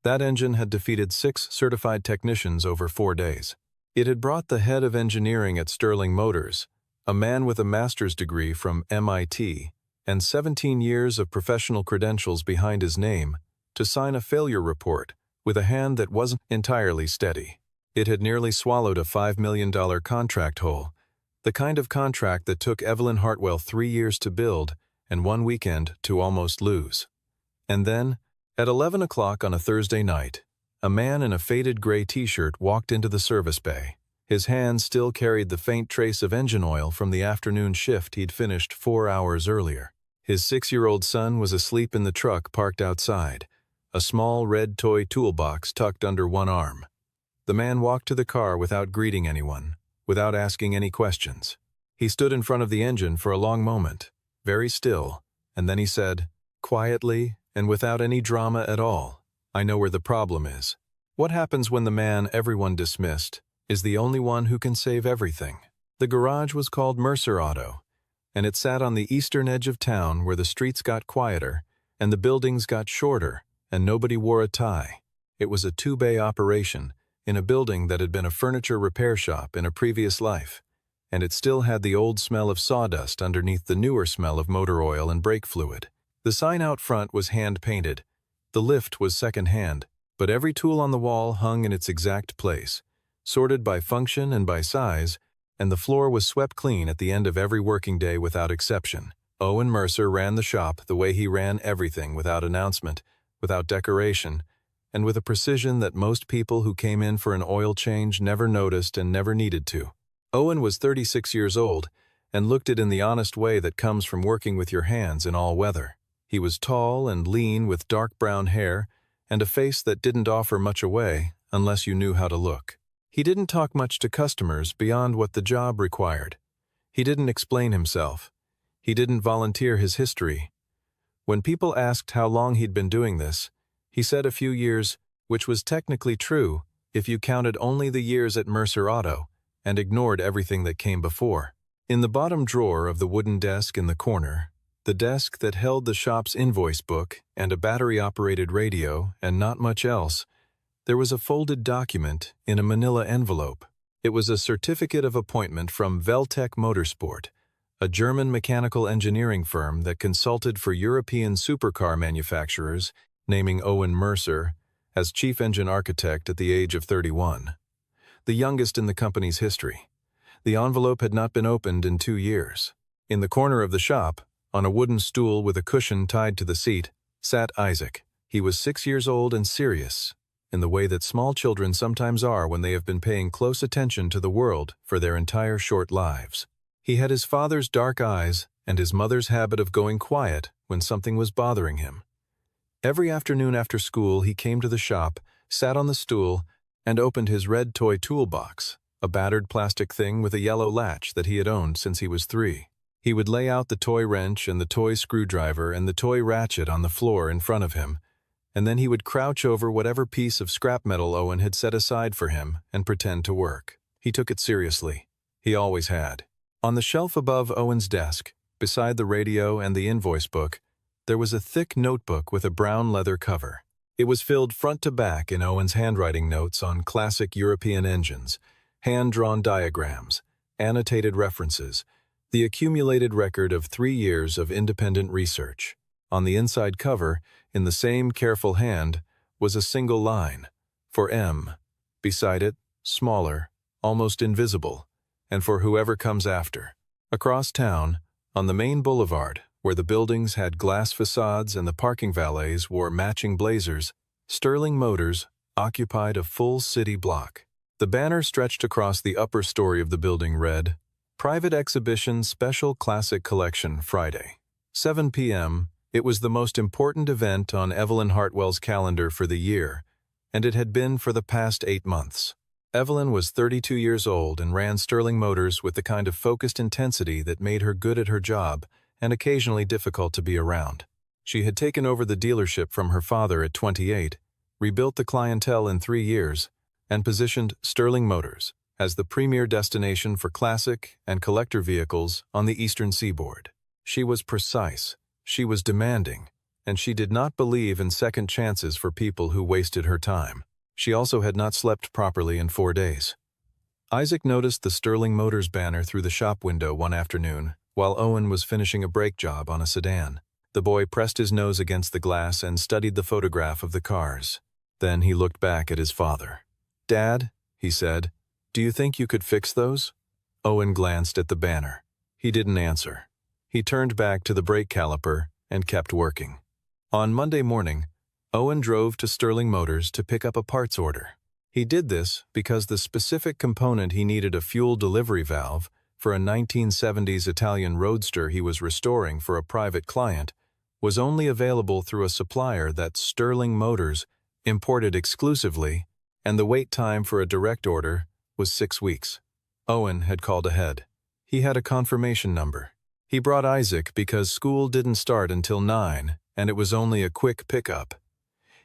That engine had defeated 6 certified technicians over 4 days. It had brought the head of engineering at Sterling Motors, a man with a master's degree from MIT and 17 years of professional credentials behind his name, to sign a failure report with a hand that wasn't entirely steady. It had nearly swallowed a $5 million contract whole, the kind of contract that took Evelyn Hartwell 3 years to build and 1 weekend to almost lose. And then, at 11 o'clock on a Thursday night, a man in a faded gray t-shirt walked into the service bay. His hand still carried the faint trace of engine oil from the afternoon shift he'd finished 4 hours earlier. His 6-year-old son was asleep in the truck parked outside, a small red toy toolbox tucked under one arm. The man walked to the car without greeting anyone, without asking any questions. He stood in front of the engine for a long moment, very still, and then he said, quietly and without any drama at all, "I know where the problem is." What happens when the man everyone dismissed is the only one who can save everything? The garage was called Mercer Auto, and it sat on the eastern edge of town where the streets got quieter and the buildings got shorter and nobody wore a tie. It was a 2-bay operation in a building that had been a furniture repair shop in a previous life, and it still had the old smell of sawdust underneath the newer smell of motor oil and brake fluid. The sign out front was hand-painted. The lift was second-hand, but every tool on the wall hung in its exact place, sorted by function and by size, and the floor was swept clean at the end of every working day without exception. Owen Mercer ran the shop the way he ran everything, without announcement, without decoration, and with a precision that most people who came in for an oil change never noticed and never needed to. Owen was 36 years old and looked it in the honest way that comes from working with your hands in all weather. He was tall and lean with dark brown hair and a face that didn't offer much away unless you knew how to look. He didn't talk much to customers beyond what the job required. He didn't explain himself. He didn't volunteer his history. When people asked how long he'd been doing this, he said a few years, which was technically true if you counted only the years at Mercer Auto and ignored everything that came before. In the bottom drawer of the wooden desk in the corner, the desk that held the shop's invoice book and a battery-operated radio and not much else, there was a folded document in a manila envelope. It was a certificate of appointment from Veltec Motorsport, a German mechanical engineering firm that consulted for European supercar manufacturers, naming Owen Mercer as chief engine architect at the age of 31, the youngest in the company's history. The envelope had not been opened in 2 years. In the corner of the shop, on a wooden stool with a cushion tied to the seat, sat Isaac. He was 6 years old and serious, in the way that small children sometimes are when they have been paying close attention to the world for their entire short lives. He had his father's dark eyes and his mother's habit of going quiet when something was bothering him. Every afternoon after school he came to the shop, sat on the stool, and opened his red toy toolbox, a battered plastic thing with a yellow latch that he had owned since he was 3. He would lay out the toy wrench and the toy screwdriver and the toy ratchet on the floor in front of him, and then he would crouch over whatever piece of scrap metal Owen had set aside for him and pretend to work. He took it seriously. He always had. On the shelf above Owen's desk, beside the radio and the invoice book, there was a thick notebook with a brown leather cover. It was filled front to back in Owen's handwriting notes on classic European engines, hand-drawn diagrams, annotated references, the accumulated record of 3 years of independent research. On the inside cover, in the same careful hand, was a single line, for M. Beside it, smaller, almost invisible, and for whoever comes after. Across town, on the main boulevard, where the buildings had glass facades and the parking valets wore matching blazers, Sterling Motors occupied a full city block. The banner stretched across the upper story of the building read, "Private Exhibition Special Classic Collection Friday, 7 p.m. It was the most important event on Evelyn Hartwell's calendar for the year, and it had been for the past 8 months. Evelyn was 32 years old and ran Sterling Motors with the kind of focused intensity that made her good at her job and occasionally difficult to be around. She had taken over the dealership from her father at 28, rebuilt the clientele in 3 years, and positioned Sterling Motors as the premier destination for classic and collector vehicles on the eastern seaboard. She was precise, she was demanding, and she did not believe in second chances for people who wasted her time. She also had not slept properly in 4 days. Isaac noticed the Sterling Motors banner through the shop window one afternoon while Owen was finishing a brake job on a sedan. The boy pressed his nose against the glass and studied the photograph of the cars. Then he looked back at his father. "Dad," he said, "do you think you could fix those?" Owen glanced at the banner. He didn't answer. He turned back to the brake caliper and kept working. On Monday morning, Owen drove to Sterling Motors to pick up a parts order. He did this because the specific component he needed, a fuel delivery valve for a 1970s Italian roadster he was restoring for a private client, was only available through a supplier that Sterling Motors imported exclusively, and the wait time for a direct order was 6 weeks. Owen had called ahead. He had a confirmation number. He brought Isaac because school didn't start until 9, and it was only a quick pickup.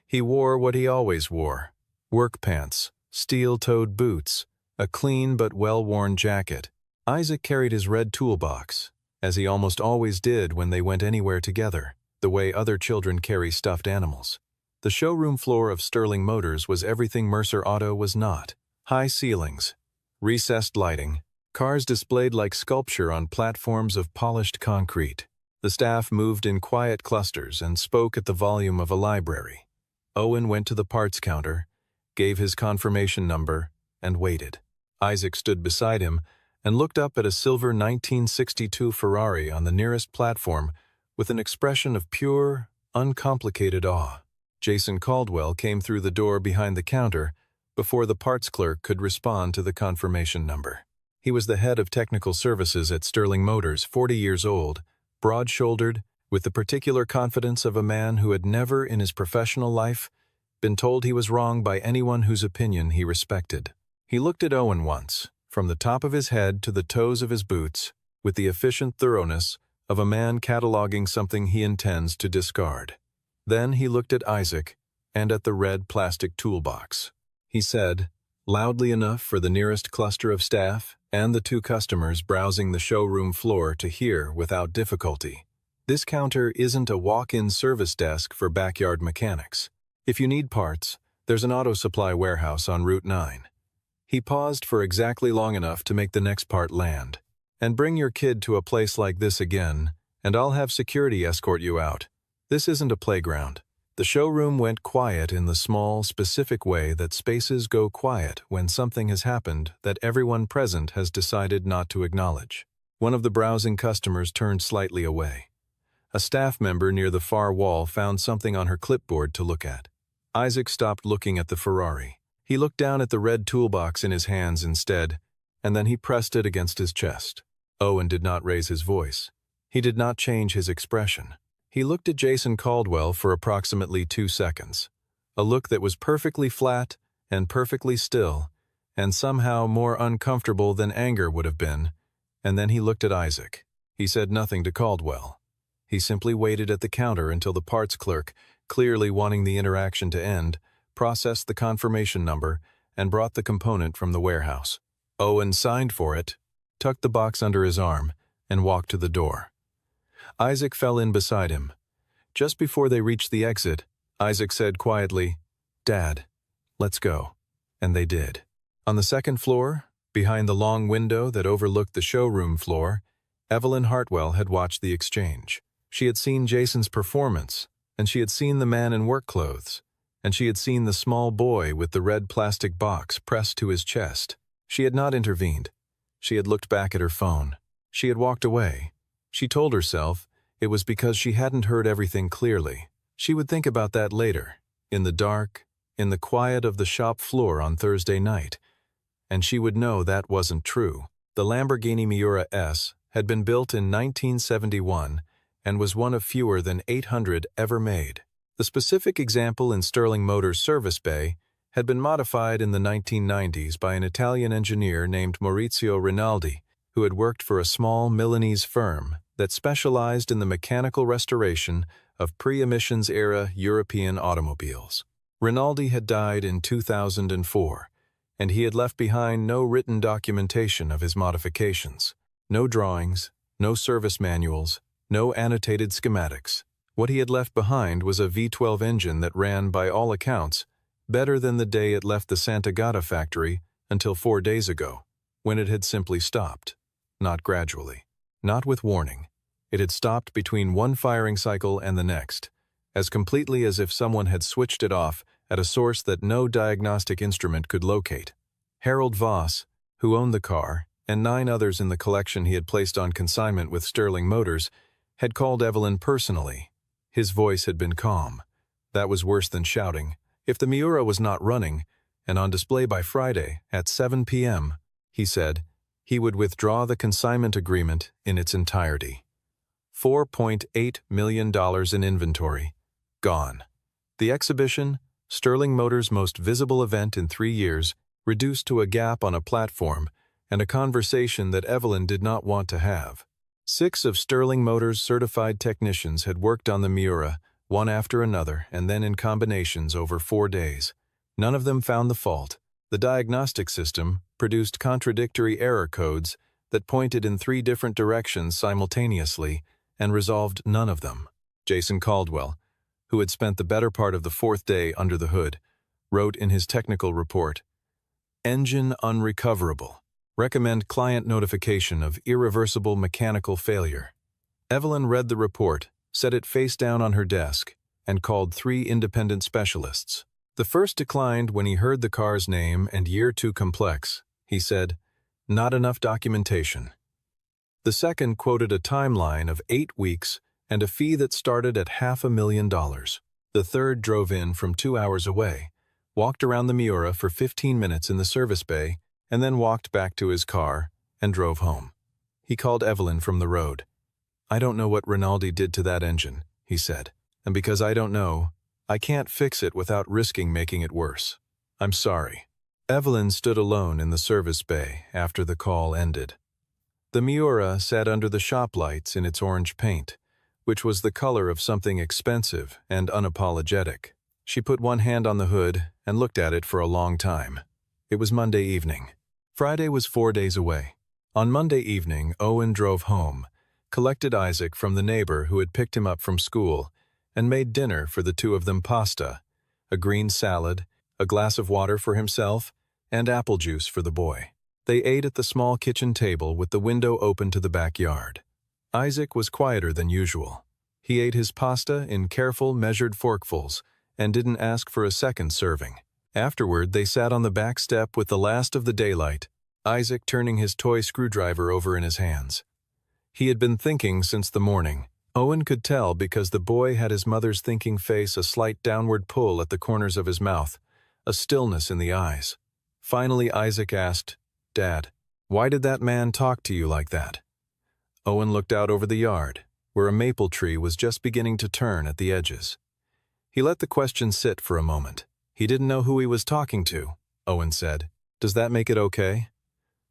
He wore what he always wore: work pants, steel-toed boots, a clean but well-worn jacket. Isaac carried his red toolbox, as he almost always did when they went anywhere together, the way other children carry stuffed animals. The showroom floor of Sterling Motors was everything Mercer Auto was not: high ceilings, recessed lighting, cars displayed like sculpture on platforms of polished concrete. The staff moved in quiet clusters and spoke at the volume of a library. Owen went to the parts counter, gave his confirmation number, and waited. Isaac stood beside him and looked up at a silver 1962 Ferrari on the nearest platform with an expression of pure, uncomplicated awe. Jason Caldwell came through the door behind the counter before the parts clerk could respond to the confirmation number. He was the head of technical services at Sterling Motors, 40 years old, broad-shouldered, with the particular confidence of a man who had never in his professional life been told he was wrong by anyone whose opinion he respected. He looked at Owen once, from the top of his head to the toes of his boots, with the efficient thoroughness of a man cataloging something he intends to discard. Then he looked at Isaac and at the red plastic toolbox. He said, loudly enough for the nearest cluster of staff and the 2 customers browsing the showroom floor to hear without difficulty, "This counter isn't a walk-in service desk for backyard mechanics. If you need parts, there's an auto supply warehouse on Route 9. He paused for exactly long enough to make the next part land. "And bring your kid to a place like this again, and I'll have security escort you out. This isn't a playground." The showroom went quiet in the small, specific way that spaces go quiet when something has happened that everyone present has decided not to acknowledge. One of the browsing customers turned slightly away. A staff member near the far wall found something on her clipboard to look at. Isaac stopped looking at the Ferrari. He looked down at the red toolbox in his hands instead, and then he pressed it against his chest. Owen did not raise his voice. He did not change his expression. He looked at Jason Caldwell for approximately 2 seconds, a look that was perfectly flat and perfectly still, and somehow more uncomfortable than anger would have been, and then he looked at Isaac. He said nothing to Caldwell. He simply waited at the counter until the parts clerk, clearly wanting the interaction to end, processed the confirmation number, and brought the component from the warehouse. Owen signed for it, tucked the box under his arm, and walked to the door. Isaac fell in beside him. Just before they reached the exit, Isaac said quietly, "Dad, let's go." And they did. On the second floor, behind the long window that overlooked the showroom floor, Evelyn Hartwell had watched the exchange. She had seen Jason's performance, and she had seen the man in work clothes, and she had seen the small boy with the red plastic box pressed to his chest. She had not intervened. She had looked back at her phone. She had walked away. She told herself it was because she hadn't heard everything clearly. She would think about that later, in the dark, in the quiet of the shop floor on Thursday night, and she would know that wasn't true. The Lamborghini Miura S had been built in 1971 and was one of fewer than 800 ever made. The specific example in Sterling Motors' service bay had been modified in the 1990s by an Italian engineer named Maurizio Rinaldi, who had worked for a small Milanese firm that specialized in the mechanical restoration of pre-emissions-era European automobiles. Rinaldi had died in 2004, and he had left behind no written documentation of his modifications, no drawings, no service manuals, no annotated schematics. What he had left behind was a V12 engine that ran, by all accounts, better than the day it left the Santa Gata factory until 4 days ago, when it had simply stopped. Not gradually. Not with warning. It had stopped between one firing cycle and the next, as completely as if someone had switched it off at a source that no diagnostic instrument could locate. Harold Voss, who owned the car, and 9 others in the collection he had placed on consignment with Sterling Motors, had called Evelyn personally. His voice had been calm. That was worse than shouting. If the Miura was not running, and on display by Friday at 7 p.m., he said, he would withdraw the consignment agreement in its entirety. $4.8 million in inventory. Gone. The exhibition, Sterling Motors' most visible event in 3 years, reduced to a gap on a platform and a conversation that Evelyn did not want to have. 6 of Sterling Motors' certified technicians had worked on the Miura, one after another, and then in combinations over 4 days. None of them found the fault. The diagnostic system produced contradictory error codes that pointed in 3 different directions simultaneously and resolved none of them. Jason Caldwell, who had spent the better part of the 4th day under the hood, wrote in his technical report, "Engine unrecoverable. Recommend client notification of irreversible mechanical failure." Evelyn read the report, set it face down on her desk, and called 3 independent specialists. The first declined when he heard the car's name and year too complex. He said, "Not enough documentation." The second quoted a timeline of 8 weeks and a fee that started at $500,000. The third drove in from 2 hours away, walked around the Miura for 15 minutes in the service bay, and then walked back to his car and drove home. He called Evelyn from the road. "I don't know what Rinaldi did to that engine," he said, "and because I don't know, I can't fix it without risking making it worse. I'm sorry." Evelyn stood alone in the service bay after the call ended. The Miura sat under the shop lights in its orange paint, which was the color of something expensive and unapologetic. She put one hand on the hood and looked at it for a long time. It was Monday evening. Friday was 4 days away. On Monday evening, Owen drove home, collected Isaac from the neighbor who had picked him up from school, and made dinner for the 2 of them: pasta, a green salad, a glass of water for himself, and apple juice for the boy. They ate at the small kitchen table with the window open to the backyard. Isaac was quieter than usual. He ate his pasta in careful, measured forkfuls and didn't ask for a second serving. Afterward, they sat on the back step with the last of the daylight, Isaac turning his toy screwdriver over in his hands. He had been thinking since the morning. Owen could tell because the boy had his mother's thinking face, a slight downward pull at the corners of his mouth, a stillness in the eyes. Finally, Isaac asked, "Dad, why did that man talk to you like that?" Owen looked out over the yard, where a maple tree was just beginning to turn at the edges. He let the question sit for a moment. He didn't know who he was talking to, Owen said. "Does that make it okay?"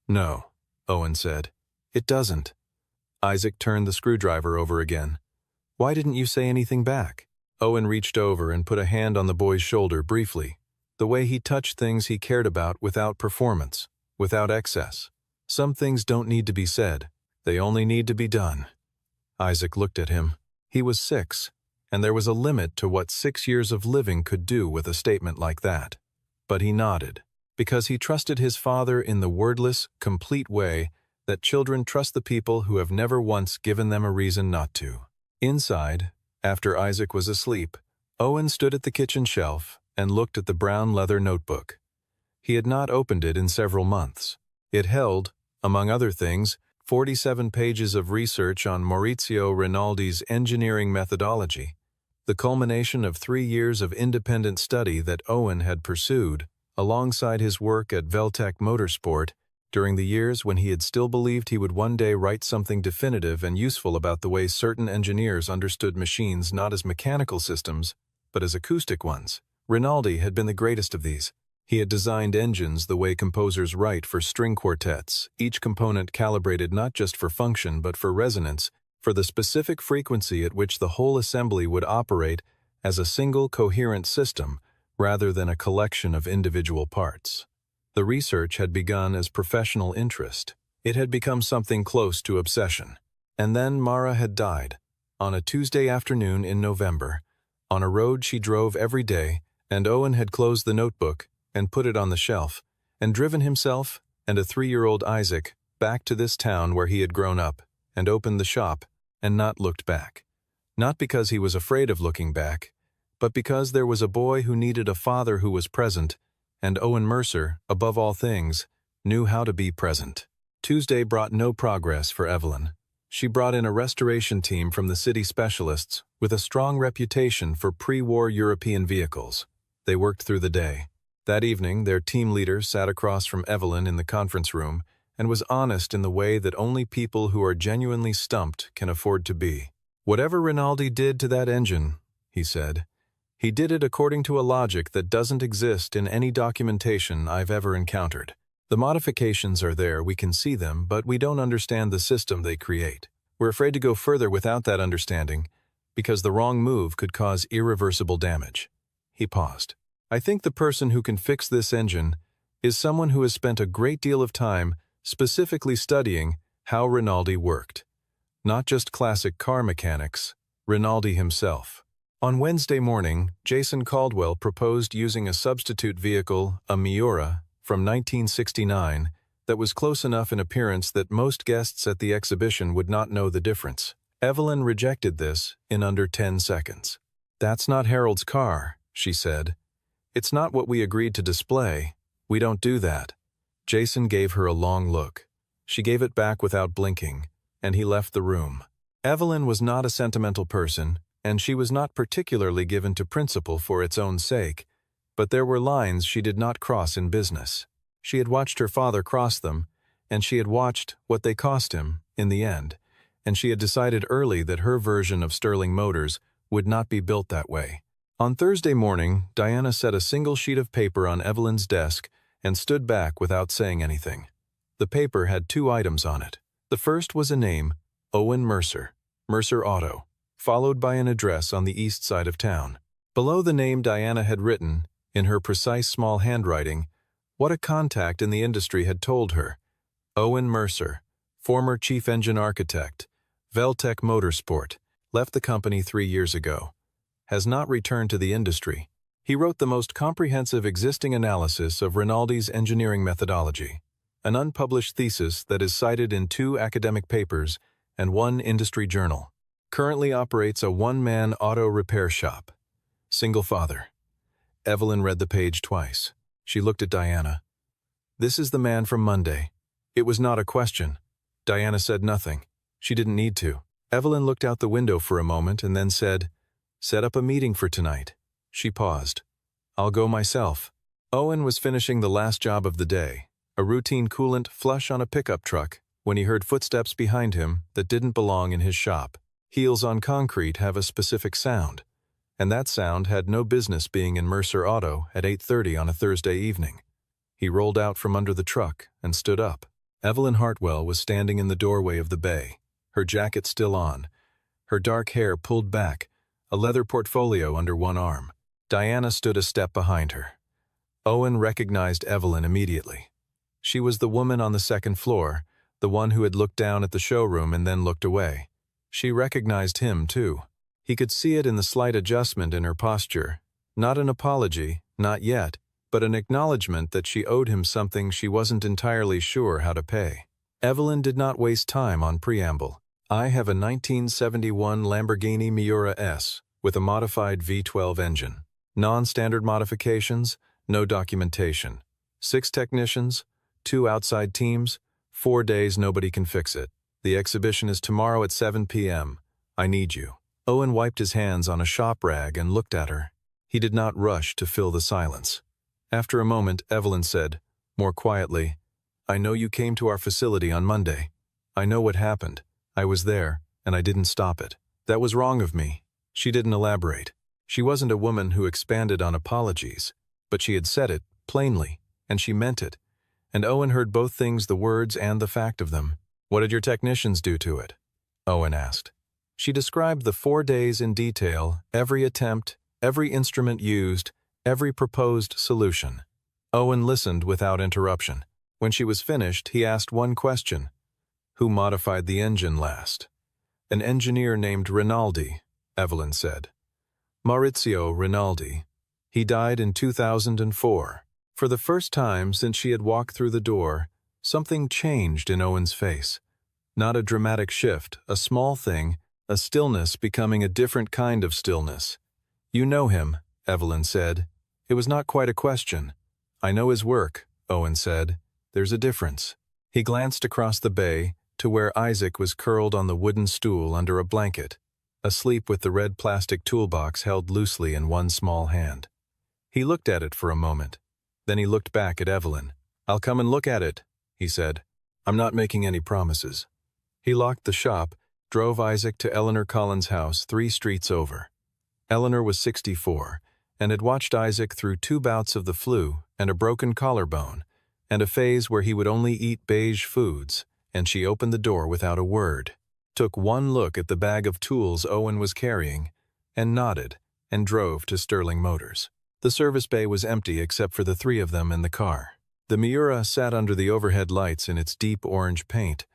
"No," Owen said. "It doesn't." Isaac turned the screwdriver over again. "Why didn't you say anything back?" Owen reached over and put a hand on the boy's shoulder briefly, the way he touched things he cared about without performance, without excess. Some things don't need to be said. They only need to be done. Isaac looked at him. He was 6, and there was a limit to what 6 years of living could do with a statement like that. But he nodded, because he trusted his father in the wordless, complete way that children trust the people who have never once given them a reason not to. Inside, after Isaac was asleep, Owen stood at the kitchen shelf and looked at the brown leather notebook. He had not opened it in several months. It held, among other things, 47 pages of research on Maurizio Rinaldi's engineering methodology, the culmination of 3 years of independent study that Owen had pursued, alongside his work at Veltec Motorsport, during the years when he had still believed he would one day write something definitive and useful about the way certain engineers understood machines not as mechanical systems, but as acoustic ones. Rinaldi had been the greatest of these. He had designed engines the way composers write for string quartets, each component calibrated not just for function but for resonance, for the specific frequency at which the whole assembly would operate as a single coherent system rather than a collection of individual parts. The research had begun as professional interest. It had become something close to obsession. And then Mara had died. on a Tuesday afternoon in November, on a road she drove every day, and Owen had closed the notebook and put it on the shelf, and driven himself and a 3-year-old Isaac back to this town where he had grown up, and opened the shop, and not looked back. Not because he was afraid of looking back, but because there was a boy who needed a father who was present, and Owen Mercer, above all things, knew how to be present. Tuesday brought no progress for Evelyn. She brought in a restoration team from the city specialists with a strong reputation for pre-war European vehicles. They worked through the day. That evening, their team leader sat across from Evelyn in the conference room and was honest in the way that only people who are genuinely stumped can afford to be. "Whatever Rinaldi did to that engine," he said, "he did it according to a logic that doesn't exist in any documentation I've ever encountered. The modifications are there, we can see them, but we don't understand the system they create. We're afraid to go further without that understanding, because the wrong move could cause irreversible damage." He paused. "I think the person who can fix this engine is someone who has spent a great deal of time specifically studying how Rinaldi worked. Not just classic car mechanics, Rinaldi himself." On Wednesday morning, Jason Caldwell proposed using a substitute vehicle, a Miura, from 1969, that was close enough in appearance that most guests at the exhibition would not know the difference. Evelyn rejected this in under 10 seconds. "That's not Harold's car," she said. "It's not what we agreed to display. We don't do that." Jason gave her a long look. She gave it back without blinking, and he left the room. Evelyn was not a sentimental person, and she was not particularly given to principle for its own sake, but there were lines she did not cross in business. She had watched her father cross them, and she had watched what they cost him in the end, and she had decided early that her version of Sterling Motors would not be built that way. On Thursday morning, Diana set a single sheet of paper on Evelyn's desk and stood back without saying anything. The paper had 2 items on it. The first was a name, Owen Mercer, Mercer Auto, followed by an address on the east side of town. Below the name Diana had written, in her precise small handwriting, what a contact in the industry had told her. Owen Mercer, former chief engine architect, Veltec Motorsport, left the company 3 years ago. Has not returned to the industry. He wrote the most comprehensive existing analysis of Rinaldi's engineering methodology, an unpublished thesis that is cited in 2 academic papers and 1 industry journal. Currently operates a 1-man auto repair shop. Single father. Evelyn read the page twice. She looked at Diana. "This is the man from Monday." It was not a question. Diana said nothing. She didn't need to. Evelyn looked out the window for a moment and then said, "Set up a meeting for tonight." She paused. "I'll go myself." Owen was finishing the last job of the day, a routine coolant flush on a pickup truck, when he heard footsteps behind him that didn't belong in his shop. Heels on concrete have a specific sound, and that sound had no business being in Mercer Auto at 8:30 on a Thursday evening. He rolled out from under the truck and stood up. Evelyn Hartwell was standing in the doorway of the bay, her jacket still on, her dark hair pulled back, a leather portfolio under one arm. Diana stood a step behind her. Owen recognized Evelyn immediately. She was the woman on the second floor, the one who had looked down at the showroom and then looked away. She recognized him, too. He could see it in the slight adjustment in her posture. Not an apology, not yet, but an acknowledgement that she owed him something she wasn't entirely sure how to pay. Evelyn did not waste time on preamble. "I have a 1971 Lamborghini Miura S with a modified V12 engine. Non-standard modifications, no documentation. 6 technicians, 2 outside teams, 4 days nobody can fix it. The exhibition is tomorrow at 7 p.m. I need you." Owen wiped his hands on a shop rag and looked at her. He did not rush to fill the silence. After a moment, Evelyn said, more quietly, "I know you came to our facility on Monday. I know what happened. I was there, and I didn't stop it. That was wrong of me." She didn't elaborate. She wasn't a woman who expanded on apologies, but she had said it, plainly, and she meant it. And Owen heard both things, the words and the fact of them. "What did your technicians do to it?" Owen asked. She described the 4 days in detail, every attempt, every instrument used, every proposed solution. Owen listened without interruption. When she was finished, he asked one question. "Who modified the engine last?" An engineer named Rinaldi, Evelyn said. Maurizio Rinaldi. He died in 2004. For the first time since she had walked through the door, something changed in Owen's face. Not a dramatic shift, a small thing, a stillness becoming a different kind of stillness. You know him, Evelyn said. It was not quite a question. I know his work, Owen said. There's a difference. He glanced across the bay to where Isaac was curled on the wooden stool under a blanket, asleep with the red plastic toolbox held loosely in one small hand. He looked at it for a moment. Then he looked back at Evelyn. I'll come and look at it, he said. I'm not making any promises. He locked the shop, drove Isaac to Eleanor Collins' house 3 streets over. Eleanor was 64, and had watched Isaac through 2 bouts of the flu and a broken collarbone, and a phase where he would only eat beige foods, and she opened the door without a word, took one look at the bag of tools Owen was carrying, and nodded, and drove to Sterling Motors. The service bay was empty except for the 3 of them in the car. The Miura sat under the overhead lights in its deep orange paint,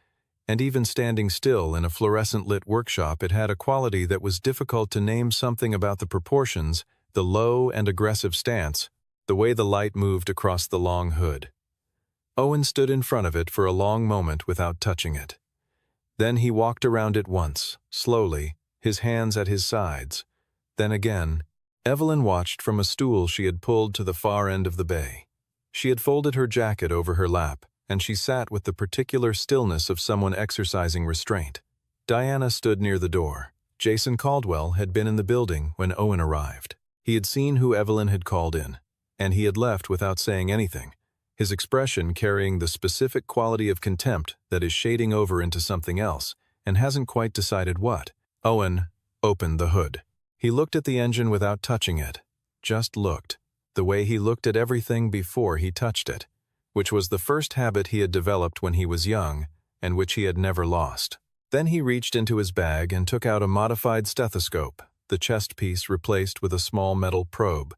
and even standing still in a fluorescent-lit workshop, it had a quality that was difficult to name. Something about the proportions, the low and aggressive stance, the way the light moved across the long hood. Owen stood in front of it for a long moment without touching it. Then he walked around it once, slowly, his hands at his sides. Then again, Evelyn watched from a stool she had pulled to the far end of the bay. She had folded her jacket over her lap, and she sat with the particular stillness of someone exercising restraint. Diana stood near the door. Jason Caldwell had been in the building when Owen arrived. He had seen who Evelyn had called in, and he had left without saying anything, his expression carrying the specific quality of contempt that is shading over into something else, and hasn't quite decided what. Owen opened the hood. He looked at the engine without touching it, just looked, the way he looked at everything before he touched it, which was the first habit he had developed when he was young, and which he had never lost. Then he reached into his bag and took out a modified stethoscope, the chest piece replaced with a small metal probe,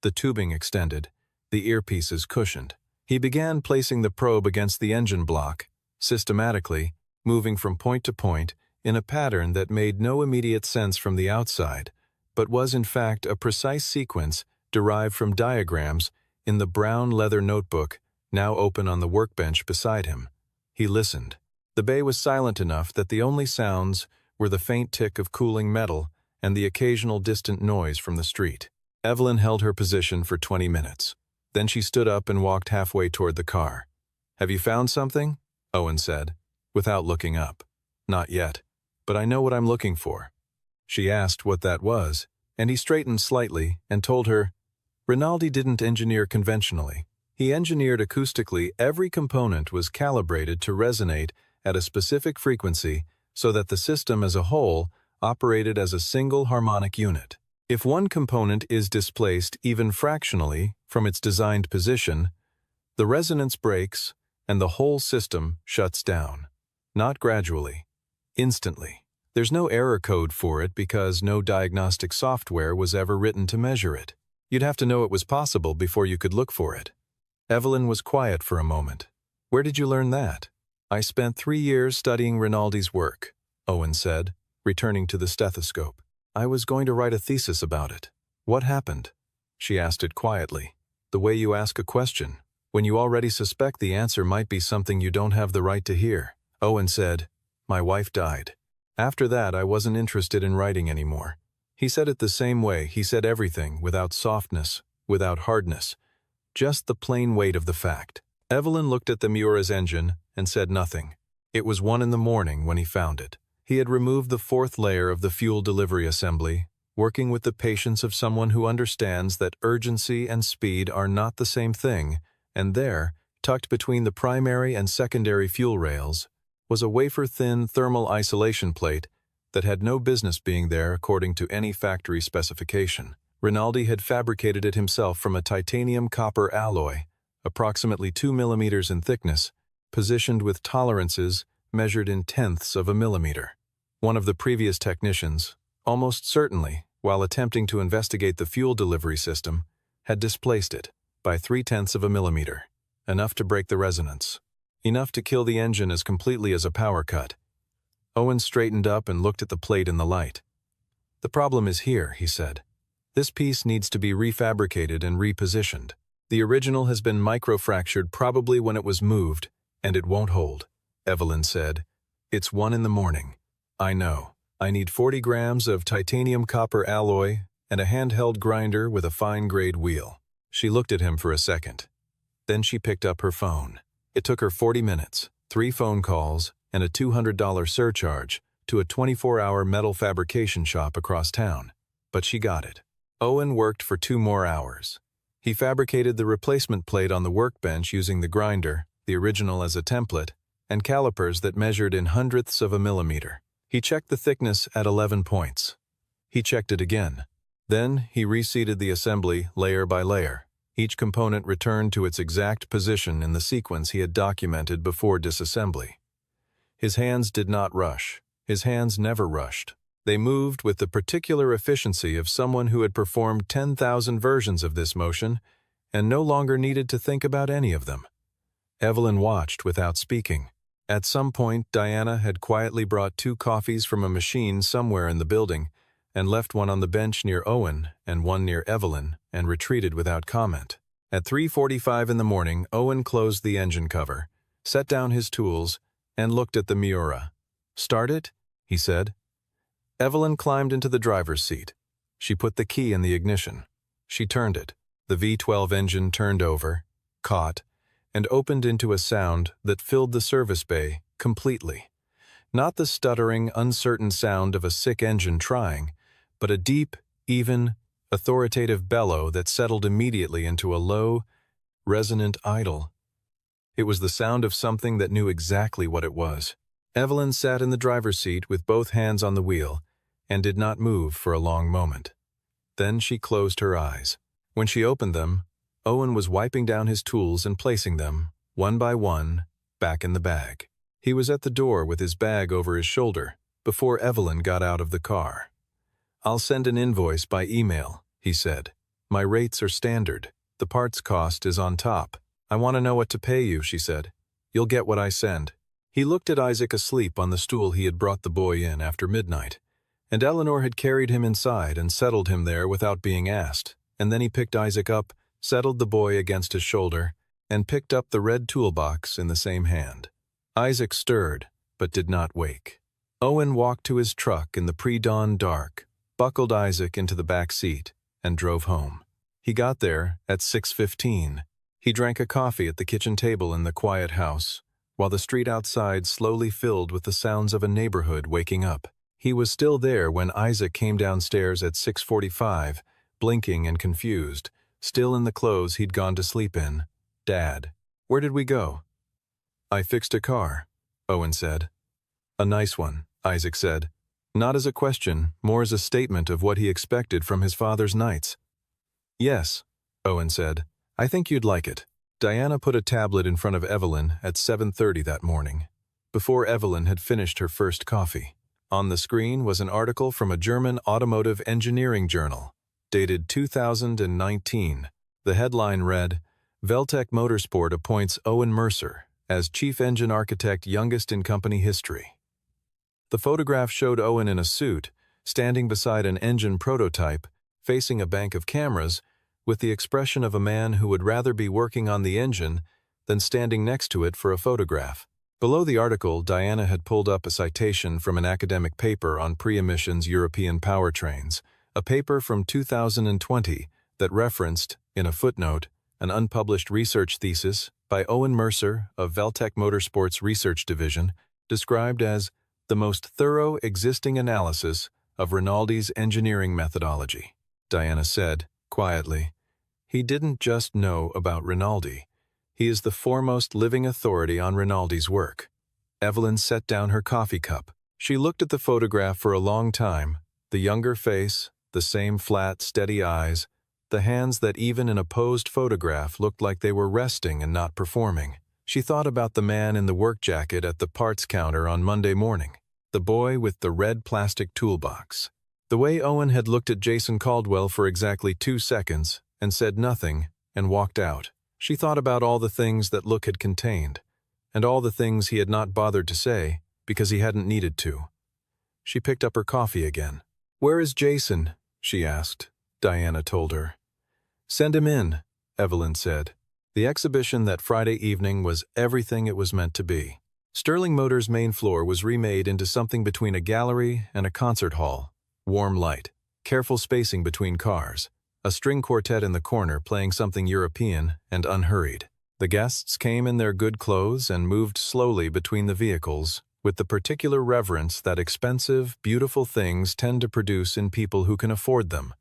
the tubing extended, the earpieces cushioned. He began placing the probe against the engine block, systematically, moving from point to point, in a pattern that made no immediate sense from the outside, but was in fact a precise sequence derived from diagrams in the brown leather notebook now open on the workbench beside him. He listened. The bay was silent enough that the only sounds were the faint tick of cooling metal and the occasional distant noise from the street. Evelyn held her position for 20 minutes. Then she stood up and walked halfway toward the car. Have you found something? Owen said, without looking up. Not yet, but I know what I'm looking for. She asked what that was, and he straightened slightly and told her, Rinaldi didn't engineer conventionally. He engineered acoustically. Every component was calibrated to resonate at a specific frequency so that the system as a whole operated as a single harmonic unit. If one component is displaced even fractionally from its designed position, the resonance breaks and the whole system shuts down. Not gradually, instantly. There's no error code for it because no diagnostic software was ever written to measure it. You'd have to know it was possible before you could look for it. Evelyn was quiet for a moment. Where did you learn that? I spent 3 years studying Rinaldi's work, Owen said, returning to the stethoscope. I was going to write a thesis about it. What happened? She asked it quietly, the way you ask a question, when you already suspect the answer might be something you don't have the right to hear. Owen said, my wife died. After that, I wasn't interested in writing anymore. He said it the same way. He said everything, without softness, without hardness, just the plain weight of the fact. Evelyn looked at the Miura's engine and said nothing. It was 1 in the morning when he found it. He had removed the 4th layer of the fuel delivery assembly, working with the patience of someone who understands that urgency and speed are not the same thing, and there, tucked between the primary and secondary fuel rails, was a wafer-thin thermal isolation plate that had no business being there according to any factory specification. Rinaldi had fabricated it himself from a titanium-copper alloy, approximately 2 millimeters in thickness, positioned with tolerances measured in tenths of a millimeter. One of the previous technicians, almost certainly, while attempting to investigate the fuel delivery system, had displaced it by 0.3 of a millimeter, enough to break the resonance, enough to kill the engine as completely as a power cut. Owen straightened up and looked at the plate in the light. "The problem is here," he said. "This piece needs to be refabricated and repositioned. The original has been microfractured probably when it was moved, and it won't hold." Evelyn said, "It's 1 in the morning. I know. I need 40 grams of titanium copper alloy and a handheld grinder with a fine-grade wheel." She looked at him for a second. Then she picked up her phone. It took her 40 minutes, 3 phone calls, and a $200 surcharge to a 24-hour metal fabrication shop across town. But she got it. Owen worked for 2 more hours. He fabricated the replacement plate on the workbench using the grinder, the original as a template, and calipers that measured in hundredths of a millimeter. He checked the thickness at 11 points. He checked it again. Then he reseated the assembly layer by layer. Each component returned to its exact position in the sequence he had documented before disassembly. His hands did not rush. His hands never rushed. They moved with the particular efficiency of someone who had performed 10,000 versions of this motion and no longer needed to think about any of them. Evelyn watched without speaking. At some point, Diana had quietly brought 2 coffees from a machine somewhere in the building and left one on the bench near Owen and one near Evelyn and retreated without comment. At 3:45 in the morning, Owen closed the engine cover, set down his tools, and looked at the Miura. "Start it?" he said. Evelyn climbed into the driver's seat. She put the key in the ignition. She turned it. The V12 engine turned over, caught, and opened into a sound that filled the service bay completely. Not the stuttering, uncertain sound of a sick engine trying, but a deep, even, authoritative bellow that settled immediately into a low, resonant idle. It was the sound of something that knew exactly what it was. Evelyn sat in the driver's seat with both hands on the wheel and did not move for a long moment. Then she closed her eyes. When she opened them, Owen was wiping down his tools and placing them, one by one, back in the bag. He was at the door with his bag over his shoulder before Evelyn got out of the car. "I'll send an invoice by email," he said. "My rates are standard. The parts cost is on top." "I want to know what to pay you," she said. "You'll get what I send." He looked at Isaac asleep on the stool he had brought the boy in after midnight, and Eleanor had carried him inside and settled him there without being asked, and then he picked Isaac up, settled the boy against his shoulder, and picked up the red toolbox in the same hand. Isaac stirred, but did not wake. Owen walked to his truck in the pre-dawn dark, buckled Isaac into the back seat, and drove home. He got there at 6:15. He drank a coffee at the kitchen table in the quiet house, while the street outside slowly filled with the sounds of a neighborhood waking up. He was still there when Isaac came downstairs at 6:45, blinking and confused, still in the clothes he'd gone to sleep in. "Dad, where did we go?" "I fixed a car," Owen said. "A nice one," Isaac said. Not as a question, more as a statement of what he expected from his father's nights. "Yes," Owen said. "I think you'd like it." Diana put a tablet in front of Evelyn at 7:30 that morning, before Evelyn had finished her first coffee. On the screen was an article from a German automotive engineering journal, dated 2019. The headline read, "Veltec Motorsport appoints Owen Mercer as chief engine architect youngest in company history." The photograph showed Owen in a suit, standing beside an engine prototype, facing a bank of cameras, with the expression of a man who would rather be working on the engine than standing next to it for a photograph. Below the article, Diana had pulled up a citation from an academic paper on pre-emissions European powertrains, a paper from 2020 that referenced, in a footnote, an unpublished research thesis by Owen Mercer of Veltec Motorsport's research division, described as the most thorough existing analysis of Rinaldi's engineering methodology. Diana said, quietly, "He didn't just know about Rinaldi. He is the foremost living authority on Rinaldi's work." Evelyn set down her coffee cup. She looked at the photograph for a long time, the younger face, the same flat, steady eyes, the hands that even in a posed photograph looked like they were resting and not performing. She thought about the man in the work jacket at the parts counter on Monday morning, the boy with the red plastic toolbox. The way Owen had looked at Jason Caldwell for exactly 2 seconds and said nothing and walked out. She thought about all the things that look had contained, and all the things he had not bothered to say, because he hadn't needed to. She picked up her coffee again. "Where is Jason?" she asked. Diana told her. "Send him in," Evelyn said. The exhibition that Friday evening was everything it was meant to be. Sterling Motors' main floor was remade into something between a gallery and a concert hall. Warm light, careful spacing between cars, a string quartet in the corner playing something European and unhurried. The guests came in their good clothes and moved slowly between the vehicles, with the particular reverence that expensive, beautiful things tend to produce in people who can afford them.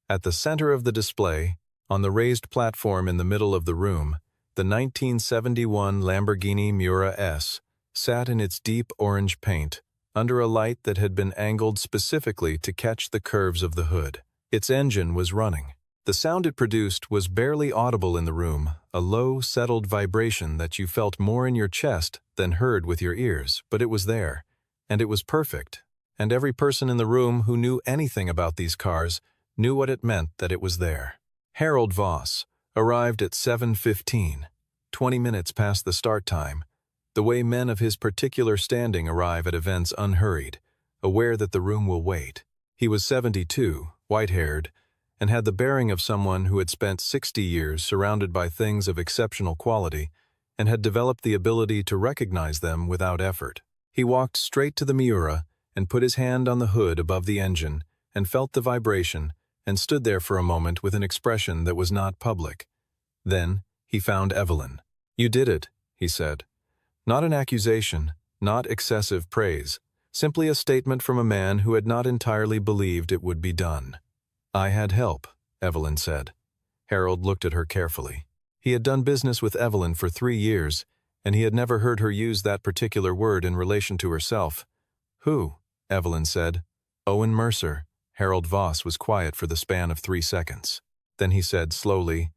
At the center of the display, on the raised platform in the middle of the room, the 1971 Lamborghini Miura S sat in its deep orange paint, under a light that had been angled specifically to catch the curves of the hood. Its engine was running. The sound it produced was barely audible in the room, a low, settled vibration that you felt more in your chest than heard with your ears, but it was there, and it was perfect, and every person in the room who knew anything about these cars knew what it meant that it was there. Harold Voss arrived at 7:15, 20 minutes past the start time, the way men of his particular standing arrive at events unhurried, aware that the room will wait. He was 72, white-haired, and had the bearing of someone who had spent 60 years surrounded by things of exceptional quality and had developed the ability to recognize them without effort. He walked straight to the Miura and put his hand on the hood above the engine and felt the vibration and stood there for a moment with an expression that was not public. Then he found Evelyn. "You did it," he said. Not an accusation, not excessive praise, simply a statement from a man who had not entirely believed it would be done. "I had help," Evelyn said. Harold looked at her carefully. He had done business with Evelyn for 3 years, and he had never heard her use that particular word in relation to herself. "Who?" Evelyn said. "Owen Mercer." Harold Voss was quiet for the span of 3 seconds. Then he said slowly,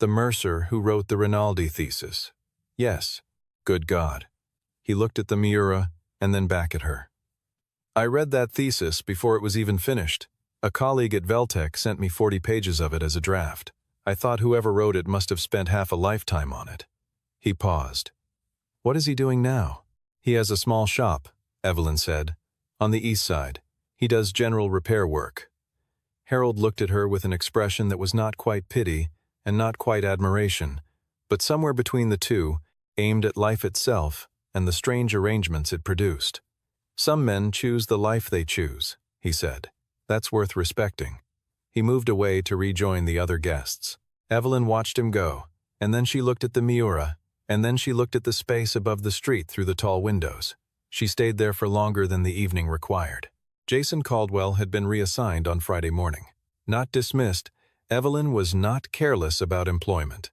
"The Mercer who wrote the Rinaldi thesis." "Yes." "Good God." He looked at the Miura and then back at her. "I read that thesis before it was even finished. A colleague at Veltec sent me 40 pages of it as a draft. I thought whoever wrote it must have spent half a lifetime on it." He paused. "What is he doing now?" "He has a small shop," Evelyn said, "on the east side. He does general repair work." Harold looked at her with an expression that was not quite pity and not quite admiration, but somewhere between the two, aimed at life itself and the strange arrangements it produced. "Some men choose the life they choose," he said. "That's worth respecting." He moved away to rejoin the other guests. Evelyn watched him go, and then she looked at the Miura, and then she looked at the space above the street through the tall windows. She stayed there for longer than the evening required. Jason Caldwell had been reassigned on Friday morning. Not dismissed, Evelyn was not careless about employment.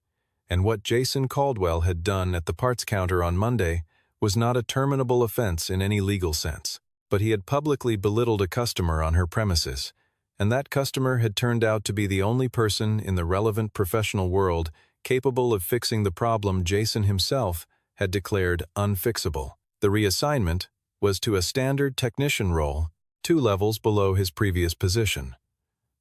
And what Jason Caldwell had done at the parts counter on Monday was not a terminable offense in any legal sense. But he had publicly belittled a customer on her premises, and that customer had turned out to be the only person in the relevant professional world capable of fixing the problem Jason himself had declared unfixable. The reassignment was to a standard technician role, 2 levels below his previous position.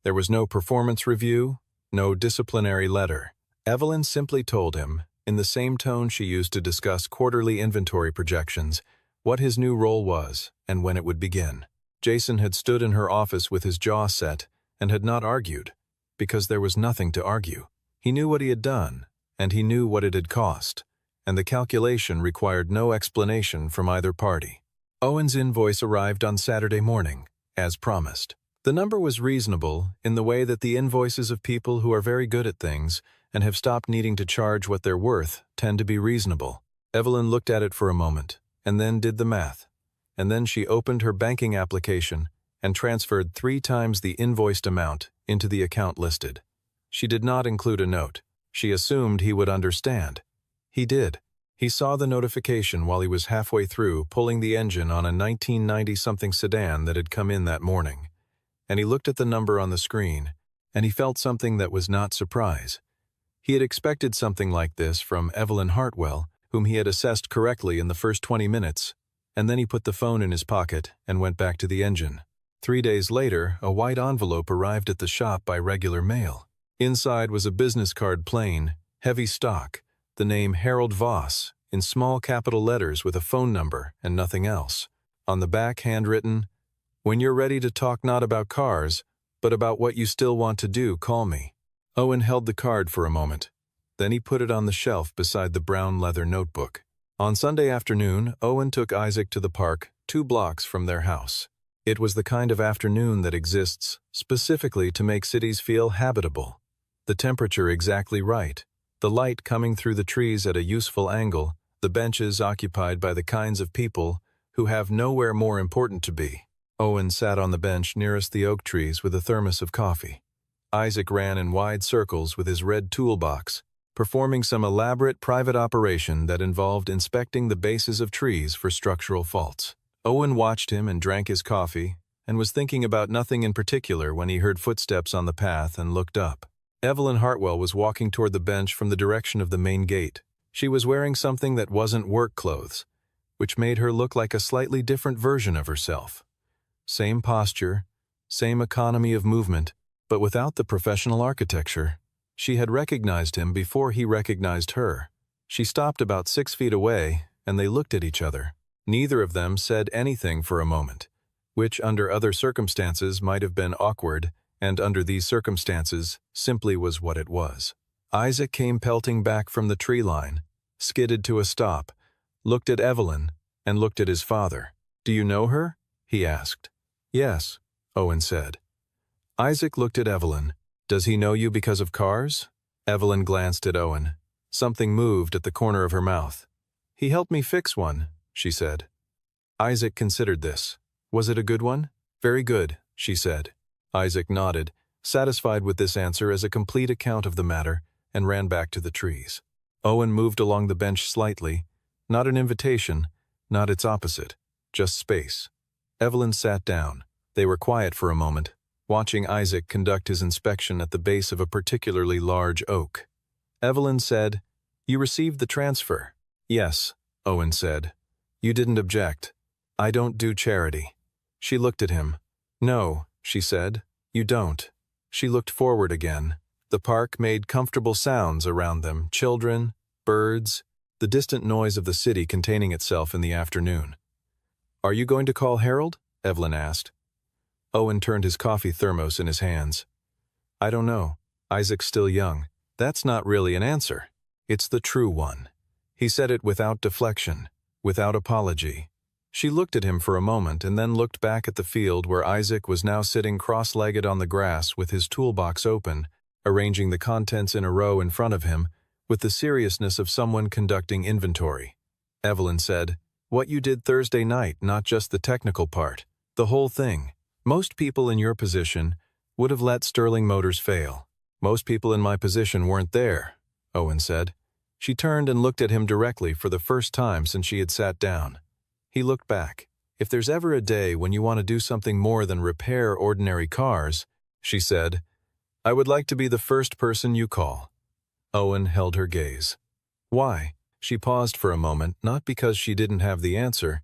There was no performance review, no disciplinary letter. Evelyn simply told him, in the same tone she used to discuss quarterly inventory projections, what his new role was and when it would begin. Jason had stood in her office with his jaw set and had not argued, because there was nothing to argue. He knew what he had done, and he knew what it had cost, and the calculation required no explanation from either party. Owen's invoice arrived on Saturday morning, as promised. The number was reasonable in the way that the invoices of people who are very good at things and have stopped needing to charge what they're worth tend to be reasonable. Evelyn looked at it for a moment, and then did the math. And then she opened her banking application and transferred 3 times the invoiced amount into the account listed. She did not include a note. She assumed he would understand. He did. He saw the notification while he was halfway through pulling the engine on a 1990-something sedan that had come in that morning. And he looked at the number on the screen, and he felt something that was not surprise. He had expected something like this from Evelyn Hartwell, whom he had assessed correctly in the first 20 minutes, and then he put the phone in his pocket and went back to the engine. 3 days later, a white envelope arrived at the shop by regular mail. Inside was a business card plain, heavy stock, the name Harold Voss in small capital letters with a phone number and nothing else. On the back, handwritten, "When you're ready to talk not about cars, but about what you still want to do, call me." Owen held the card for a moment. Then he put it on the shelf beside the brown leather notebook. On Sunday afternoon, Owen took Isaac to the park 2 blocks from their house. It was the kind of afternoon that exists specifically to make cities feel habitable. The temperature exactly right, the light coming through the trees at a useful angle, the benches occupied by the kinds of people who have nowhere more important to be. Owen sat on the bench nearest the oak trees with a thermos of coffee. Isaac ran in wide circles with his red toolbox, performing some elaborate private operation that involved inspecting the bases of trees for structural faults. Owen watched him and drank his coffee, and was thinking about nothing in particular when he heard footsteps on the path and looked up. Evelyn Hartwell was walking toward the bench from the direction of the main gate. She was wearing something that wasn't work clothes, which made her look like a slightly different version of herself. Same posture, same economy of movement, but without the professional architecture. She had recognized him before he recognized her. She stopped about 6 feet away, and they looked at each other. Neither of them said anything for a moment, which under other circumstances might have been awkward, and under these circumstances simply was what it was. Isaac came pelting back from the tree line, skidded to a stop, looked at Evelyn, and looked at his father. "Do you know her?" he asked. "Yes," Owen said. Isaac looked at Evelyn. "Does he know you because of cars?" Evelyn glanced at Owen. Something moved at the corner of her mouth. "He helped me fix one," she said. Isaac considered this. "Was it a good one?" "Very good," she said. Isaac nodded, satisfied with this answer as a complete account of the matter, and ran back to the trees. Owen moved along the bench slightly, not an invitation, not its opposite, just space. Evelyn sat down. They were quiet for a moment, watching Isaac conduct his inspection at the base of a particularly large oak. Evelyn said, "You received the transfer." "Yes," Owen said. "You didn't object. I don't do charity." She looked at him. "No," she said, "you don't." She looked forward again. The park made comfortable sounds around them, children, birds, the distant noise of the city containing itself in the afternoon. "Are you going to call Harold?" Evelyn asked. Owen turned his coffee thermos in his hands. "I don't know. Isaac's still young." "That's not really an answer. It's the true one." He said it without deflection, without apology. She looked at him for a moment and then looked back at the field where Isaac was now sitting cross-legged on the grass with his toolbox open, arranging the contents in a row in front of him, with the seriousness of someone conducting inventory. Evelyn said, "What you did Thursday night, not just the technical part, the whole thing. Most people in your position would have let Sterling Motors fail. Most people in my position weren't there," Owen said. She turned and looked at him directly for the first time since she had sat down. He looked back. "If there's ever a day when you want to do something more than repair ordinary cars," she said, "I would like to be the first person you call." Owen held her gaze. "Why?" She paused for a moment, not because she didn't have the answer,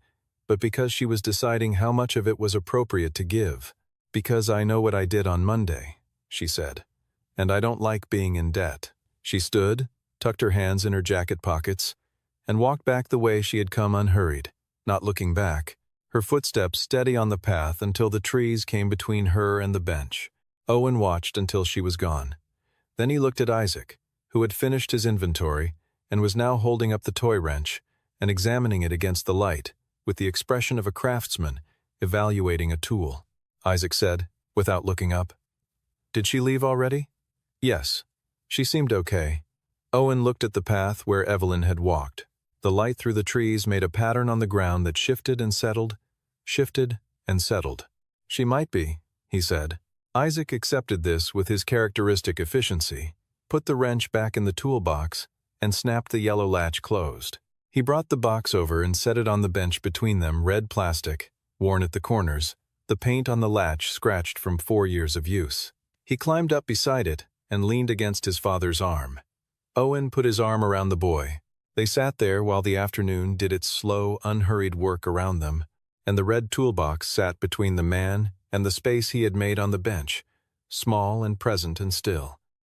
but because she was deciding how much of it was appropriate to give. "Because I know what I did on Monday," she said, "and I don't like being in debt." She stood, tucked her hands in her jacket pockets, and walked back the way she had come unhurried, not looking back, her footsteps steady on the path until the trees came between her and the bench. Owen watched until she was gone. Then he looked at Isaac, who had finished his inventory and was now holding up the toy wrench and examining it against the light, with the expression of a craftsman evaluating a tool. Isaac said, without looking up, "Did she leave already?" "Yes. She seemed okay." Owen looked at the path where Evelyn had walked. The light through the trees made a pattern on the ground that shifted and settled, shifted and settled. "She might be," he said. Isaac accepted this with his characteristic efficiency, put the wrench back in the toolbox, and snapped the yellow latch closed. He brought the box over and set it on the bench between them, red plastic, worn at the corners, the paint on the latch scratched from 4 years of use. He climbed up beside it and leaned against his father's arm. Owen put his arm around the boy. They sat there while the afternoon did its slow, unhurried work around them, and the red toolbox sat between the man and the space he had made on the bench, small and present and still.